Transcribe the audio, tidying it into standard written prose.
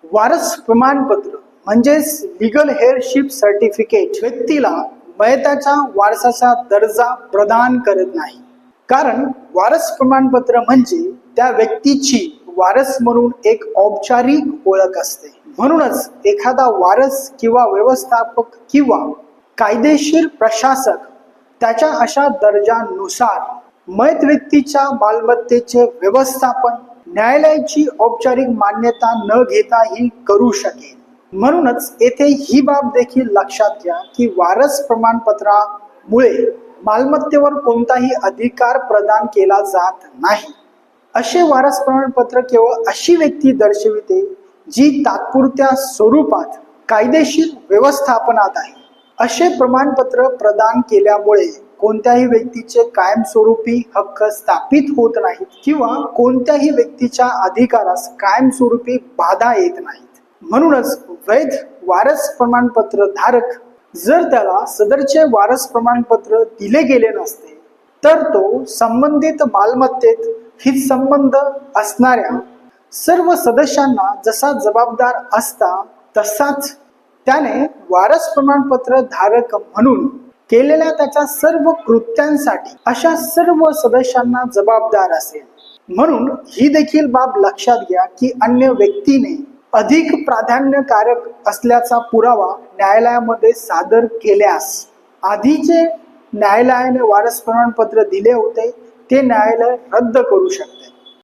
वारस प्रमाणपत्र म्हणजेच लिगल हेअरशिप सर्टिफिकेट व्यक्तीला मयताच्या वारसाचा दर्जा प्रदान करत नाही. कारण वारस प्रमाणपत्र म्हणजे त्या व्यक्तीची वारस म्हणून एक औपचारिक ओळख असते. म्हणूनच एखादा वारस किंवा व्यवस्थापक किंवा कायदेशीर प्रशासक त्याच्या अशा दर्जानुसार मयत व्यक्तीच्या मालमत्तेचे व्यवस्थापन न्यायालयाची औपचारिक मान्यता न घेताही करू शकेल. म्हणूनच येथे ही बाब देखील लक्षात घ्या की वारस प्रमाणपत्रामुळे मालमत्तेवर कोणताही अधिकार प्रदान केला जात नाही. असे वारस प्रमाणपत्र केवळ अशी व्यक्ती दर्शविते जी तात्पुरत्या स्वरूपात कायदेशीर व्यवस्थापनात आहे. असे प्रमाणपत्र प्रदान केल्यामुळे कोणत्याही व्यक्तीचे कायमस्वरूपी हक्क स्थापित होत नाहीत किंवा कोणत्याही व्यक्तीच्या अधिकारास कायमस्वरूपी बाधा येत नाहीत. म्हणूनच वैध वारस प्रमाणपत्र धारक जर त्याला सदरचे वारस प्रमाणपत्र दिले गेले नसते तर तो संबंधित मालमत्तेत हितसंबंध असणाऱ्या सर्व सदस्यांना जसा जबाबदार असता तसाच त्याने वारस प्रमाणपत्र धारक म्हणून केलेल्या त्याच्या सर्व कृत्यांसाठी अशा सर्व सदस्यांना जबाबदार असेल. म्हणून ही देखील बाब लक्षात घ्या की अन्य व्यक्तीने अधिक प्राधान्यकारक असल्याचा पुरावा न्यायालयामध्ये सादर केल्यास आधीचे न्यायालयाने वारस प्रमाणपत्र दिले होते ते न्यायालय रद्द करू शकते.